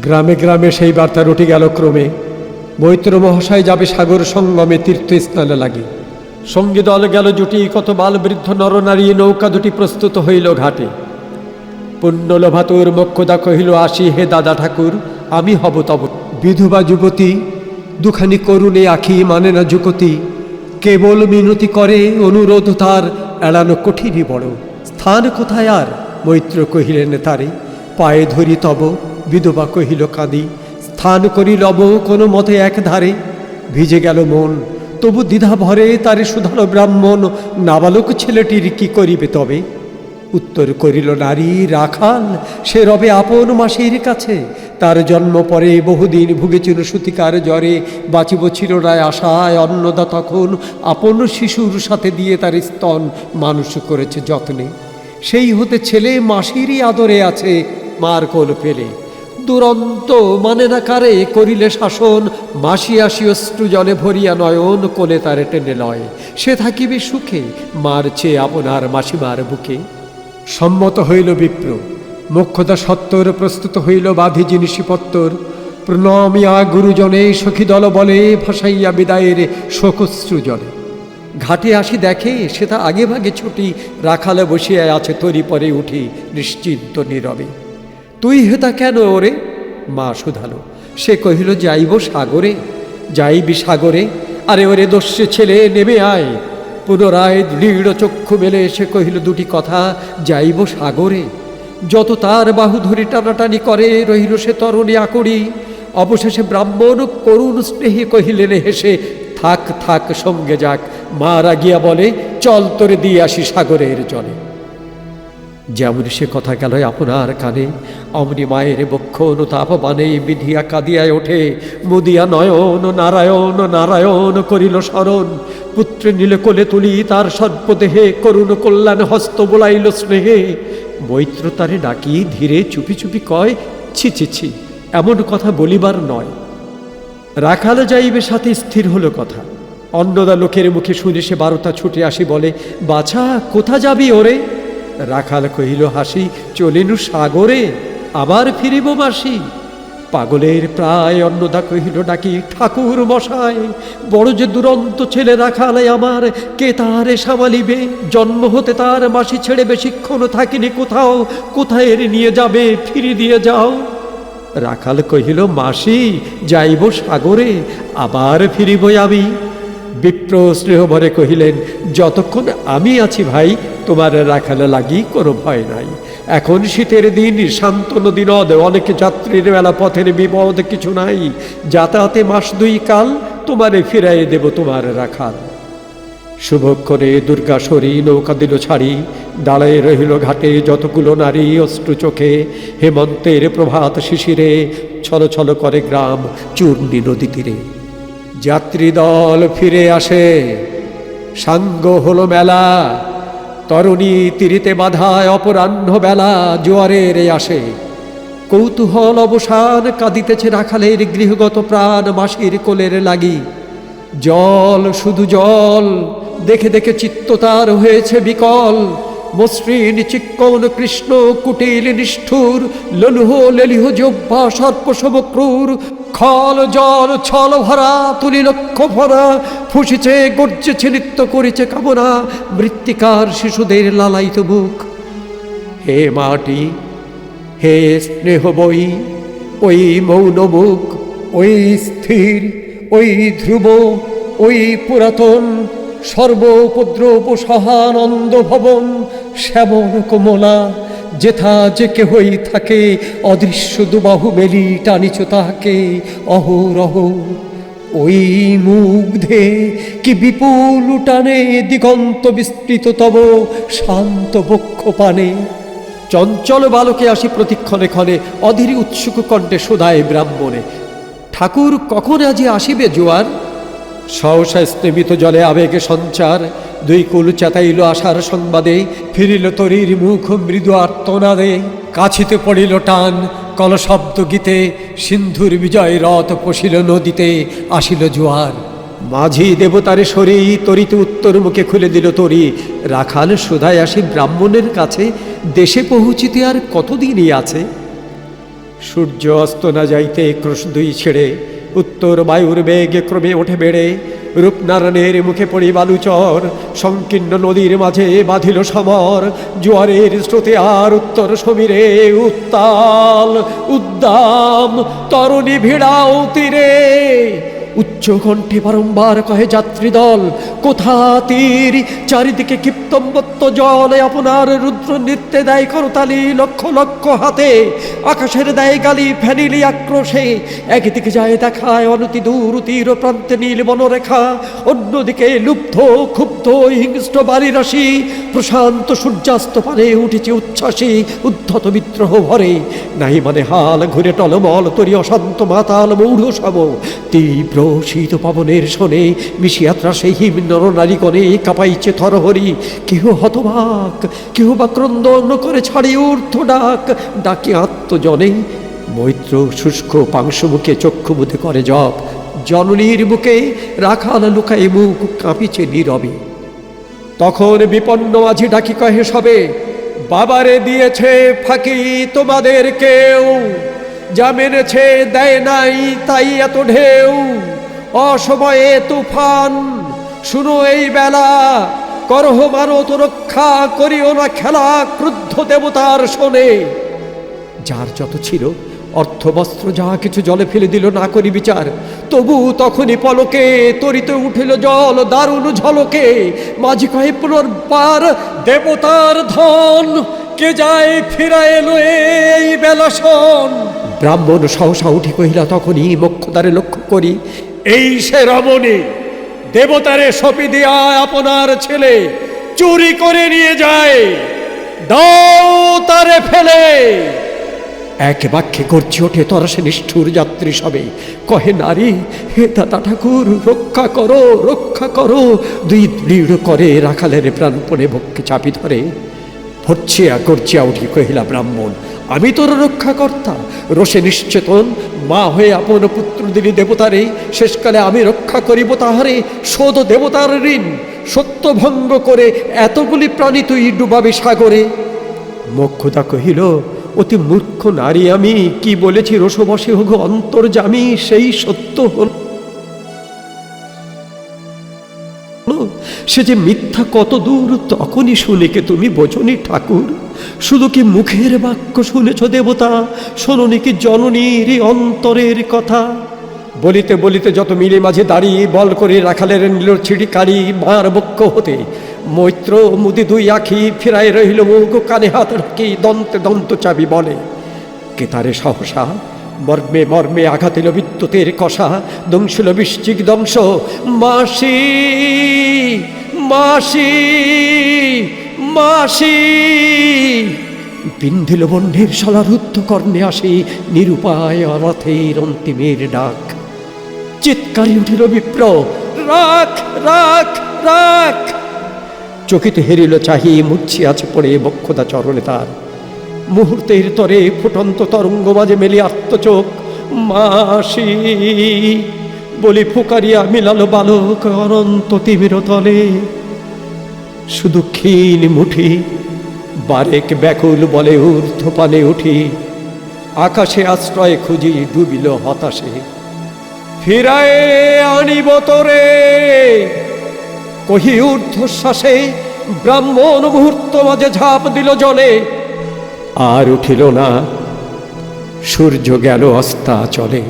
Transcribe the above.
গ্রামে গ্রামে সেই বার্তা রটে গেল ক্রমে, মৈত্র মহাশয় যাবে সাগর সঙ্গমে তীর্থ স্নানে লাগি। সঙ্গী দল গেল জুটি, কত বাল বৃদ্ধ নরনারী, নৌকা দুটি প্রস্তুত হইল ঘাটে। পুণ্যলোভাতুর মোক্ষদা কহিল, আসি হে দাদা ঠাকুর, আমি হব তব। বিধবা যুবতী দুখানি করুণে আখি, মানে না যুকতি, কেবল মিনতি করে অনুরোধ তার, এড়ানো কঠিনই বড়। স্থান কোথায় আর? মৈত্র কহিলেন তারে, পায়ে ধরি তব। বিধবা কহিল কাঁদি, স্থান করি লব কোনো মতে এক ধারে। ভিজে গেল মন, তবু দ্বিধা ভরে তারে শুধালো ব্রাহ্মণ, নাবালক ছেলেটির কি করিবে তবে? উত্তর করিল নারী, রাখাল সে রবে আপন মাসির কাছে। তার জন্ম পরে বহুদিন ভুগেছিল সূতিকার জ্বরে, বাঁচিব ছিল না আশায়। অন্নদা তখন আপন শিশুর সাথে দিয়ে তার স্তন মানুষ করেছে যত্নে। সেই হতে ছেলে মাসিরই আদরে আছে, মার কোল পেলে। দুরন্ত মানে না কারে করিলে শাসন, মাসি আসি অশ্রু জলে ভরিয়া নয়ন, কোলে তারে টেনে লয়, সে থাকিবে সুখে, মার চেয়ে আপনার মাসিমার বুকে। সম্মত হইল বিপ্র, মোক্ষদা সত্তর প্রস্তুত হইল বাঁধি জিনিসপত্তর। প্রণমিয়া গুরুজনে সখী দল বলে, ভাসাইয়া বিদায়ের শোকশ্রু জলে। ঘাটে আসি দেখে সে তা আগে ভাগে ছুটি, রাখালে বসিয়া আছে তরি পরে উঠি নিশ্চিন্ত নীরবে। তুই হেতা কেন ওরে? মা শুধালো। সে কহিল, যাইব সাগরে। যাইবি সাগরে? আরে ওরে দস্যে ছেলে, নেমে আয়। পুনরায় দৃঢ় চক্ষু মেলে সে কহিল দুটি কথা, যাইব সাগরে। যত তার বাহু ধরি টানাটানি করে, রহিল সে তরণী আকড়ি। অবশেষে ব্রাহ্মণ করুণ স্নেহে কহিলেন হেসে, থাক থাক সঙ্গে যাক। মা রাগিয়া বলে, চল তোরে দিয়ে আসি সাগরের জলে। যেমন সে কথা গেল আপনার কানে, অমনি মায়ের বক্ষ অনুতাপ বানে বিধিয়া কাঁদিয়া ওঠে। মুদিয়া নয়ন নারায়ণ নারায়ণ করিল স্মরণ। পুত্রে নীলে কোলে তুলি তার সর্বদেহে, করুণ কল্যাণ হস্ত বোলাইল স্নেহে। মৈত্র তারে ডাকি ধীরে চুপি চুপি কয়, ছি ছি ছি, এমন কথা বলিবার নয়। রাখালে যাইবে সাথে স্থির হলো কথা। অন্নদা লোকের মুখে শুনে সে বারতা ছুটে আসি বলে, বাছা কোথা যাবি ওরে? রাখাল কহিল হাসি, চলিনু সাগরে, আবার ফিরিব মাসি। পাগলের প্রায় অন্নদা কহিল ডাকি, ঠাকুর মশাই, বড় যে দুরন্ত ছেলে রাখালে আমার, কে তারে সামালিবে? জন্ম হতে তার মাসি ছেড়ে বেশিক্ষণ থাকিনি কোথাও, কোথায় এর নিয়ে যাবে? ফিরি দিয়ে যাও। রাখাল কহিল, মাসি যাইব সাগরে, আবার ফিরিব আমি। বিপ্র স্নেহভরে কহিলেন, যতক্ষণ আমি আছি ভাই, তোমার রাখালে লাগি কোনো ভয় নাই। এখন শীতের দিন, শান্ত নদী নদ, অনেক যাত্রীর মেলা, পথের বিপদ কিছু নাই। যাতায়াতে মাস দুই কাল, তোমারে ফিরাইয়ে দেব তোমার রাখাল। শুভক্ষণে দুর্গাসরী নৌকা দিল ছাড়ি, দাঁড়ায় রহিল ঘাটে যতগুলো নারী অশ্রু চোখে। হেমন্তের প্রভাত শিশিরে ছল ছল করে গ্রাম চূর্ণী নদী তীরে। যাত্রী দল ফিরে আসে, সাঙ্গ হলো মেলা। তরুণী তীরিতে বাধায় অপরাহ্ন বেলা, জোয়ারের আসে। কৌতূহল অবসান, কাঁদিতেছে রাখালের গৃহগত প্রাণ মাসির কোলের লাগি। জল শুধু জল, দেখে দেখে চিত্ত তার হয়েছে বিকল। মসৃণ চিক্কণ কৃষ্ণ কুটিল নিষ্ঠুর, ললুহ লেলিহ জব্বা সর্পসম ক্রূর। খল জল ছল ভরা, তুলি লক্ষ্য ভরা, ফুসিছে গর্জেছে নৃত্য করেছে কামনা, মৃত্তিকার শিশুদের লালায়িত মুখ। হে মাটি, হে স্নেহ বই, ওই মৌন মুখ, ওই স্থির, ওই ধ্রুব, ওই পুরাতন, সর্বোপদ্রব সহানন্দ ভবন। শ্যামল কোমলা, যেথা যে কেহই থাকে, অদৃশ্য দুবাহু মেলি টানিছ তাহাকে অহরহ। ওই মুগ্ধে কি বিপুল টানে, দিগন্ত বিস্তৃত তব শান্ত বক্ষ পানে। চঞ্চল বালকে আসি প্রতিক্ষণে ক্ষণে, অধীর উৎসুক কণ্ঠে শোধায় ব্রাহ্মণে, ঠাকুর কখন আজি আসিবে জোয়ার? সহসা স্নেমিত জলে আবেগে সঞ্চার, দুই কুল চেতাইল আশার সংবাদে। ফিরিল তরীর মুখ মৃদু আর্তনাদে, কাছিতে পড়িল টান কলশব্দ গীতে। সিন্ধুর বিজয় রথ পশিল নদীতে, আসিল জোয়ার। মাঝি দেবতারে সরি, তরিতে উত্তর মুখে খুলে দিল তরি। রাখাল সুধায় আসি ব্রাহ্মণের কাছে, দেশে পৌঁছিতে আর কতদিনই আছে। সূর্য অস্ত না যাইতে ক্রোশ দুই ছেড়ে উত্তর বায়ুর বেগে ক্রমে ওঠে বেড়ে রূপনারায়ণের মুখে পড়ি বালুচর, সংকীর্ণ নদীর মাঝে বাঁধিল সমর, জোয়ারের স্রোতে আর উত্তর সমীরে উত্তাল উদ্দাম তরুণী ভিড়াও তীরে। উচ্চ কণ্ঠে বারংবার কহে যাত্রী দল, কোথা তীর, চারিদিকে ক্ষিপ্তম্বত্ত জলে আপনার রুদ্র নৃত্যে দেয় করতালি লক্ষ লক্ষ হাতে, আকাশের দেয় গালি ফেনিলি আক্রোশে, একদিকে যায় দেখায় অনতি দূর তীর প্রান্তে নীল বনরেখা, অন্যদিকে লুব্ধ ক্ষুব্ধ হিংস্র বালি রাশি, প্রশান্ত সূর্যাস্ত পানে উঠেছে উচ্ছ্বাসী উদ্ধত বিদ্রোহ ভরে, নাই মানে হাল ঘুরে টলমল তরি অশান্ত মাতাল মৌঢ় সম, তীব্র শীত পবনের শোনে মিশিয়া ত্রাসে হিম নরনারীগণে কাঁপাইছে থরহরি, কেহ হতবাক কেহ বা ক্রন্দন করে ছাড়ি ঊর্ধ্ব ডাক, ডাকি আত্মজনে মৈত্র শুষ্ক পাংশুমুখে চক্ষু বুধে করে জপ, জননীর বুকে রাখাল লুকায় মুখ কাঁপিছে নীরবে। তখন বিপন্ন মাঝি ডাকি কহে সবে, বাবারে দিয়েছে ফাঁকি তোমাদের কেউ, যা মেনেছে দেয় নাই তাই এত ঢেউ, অসময়ে তুফান শুনো এই বেলা, করহ মানত রক্ষা করিও না খেলা ক্রুদ্ধ দেবতার শোনে। যার যত ছিল অর্থ বস্ত্র যা কিছু জলে ফেলে দিল না করি বিচার, তবু তখনই পলকে তরিতে উঠিল জল দারুণ ঝলকে, মাঝি কহে পুনর্বার দেবতার ধন, কে যায় ফিরা এলো এই বেলা শোন। ব্রাহ্মণ সহসা উঠি কহিলা তখনই মোক্ষদারে লক্ষ্য করি, এই সে রমণী, দেবতারে সপি দিয়া আপনার ছেলে চুরি করে নিয়ে যায়, দাও তারে ফেলে। এক বাক্যে গর্জে ওঠে তরসে নিষ্ঠুর যাত্রী সবে, কহে নারী হে দাদা ঠাকুর রক্ষা করো রক্ষা করো, দুই দৃঢ় করে রাখালের প্রাণপণে বক্ষে চাপি ধরে। ভর্ছিয়া গর্জিয়া উঠি কহিলা ব্রাহ্মণ, আমি তোর রক্ষাকর্তা, রোষে নিশ্চেতন মা হয়ে আপন পুত্র দিলি দেবতারে, শেষকালে আমি রক্ষা করিব তাহারে, শোধ দেবতার ঋণ, সত্য ভঙ্গ করে এতগুলি প্রাণী তুই ডুবাবি সাগরে। মোক্ষদা কহিল, অতি মূর্খ নারী আমি, কি বলেছি রসবশে হোক অন্তর্যামী, সেই সত্য হল সে যে মিথ্যা কত দূর তখনই শুনিকে তুমি বোঝনি ঠাকুর, শুধু কি মুখের বাক্য শুনেছ দেবতা, শোনি কি জননীর অন্তরের কথা। বলিতে বলিতে যত মিলে মাঝে দাঁড়িয়ে বল করে রাখালের নিল ছিড়িকারি মার বক্ষ হতে, মৈত্র মুদি দুই আখি ফিরায় রহিল মুখ, কানে হাত রাখি দন্তে দন্ত চাবি বলে, কে তারে সহসা মর্মে মর্মে আঘাতিল বিদ্যুতের কষা, দংশিল বৃশ্চিক দংশ, মাসি মাসি মাসি, বিন্ধিল বন্যের সলারুদ্ধ কর্ণে আসি, নিরুপায় অনাথের অন্তিমের ডাক। চিৎকারি উঠিল বিপ্র, রাখ রাখ রাখ, চকিত হেরিল চাহি মুচ্ছি আছে পড়ে বক্ষদা চরণে তার, মুহূর্তের তরে ফুটন্ত তরঙ্গ মাঝে মেলি আত্মচোখ, মাসি বলি ফুকারিয়া মিলালো বালক অনন্ত তিমির তলে, শুধু ক্ষীণ মুঠি বারেক ব্যাকুল বলে ঊর্ধ্ব পানে উঠি, আকাশে আশ্রয় খুঁজি ডুবিল হতাশে, ফিরায়ে আনিব তোরে কহি ঊর্ধ্বশ্বাসে, ব্রাহ্মণ মুহূর্ত মাঝে ঝাঁপ দিল জলে, আর উঠিল না, সূর্য গেল অস্তা চলে।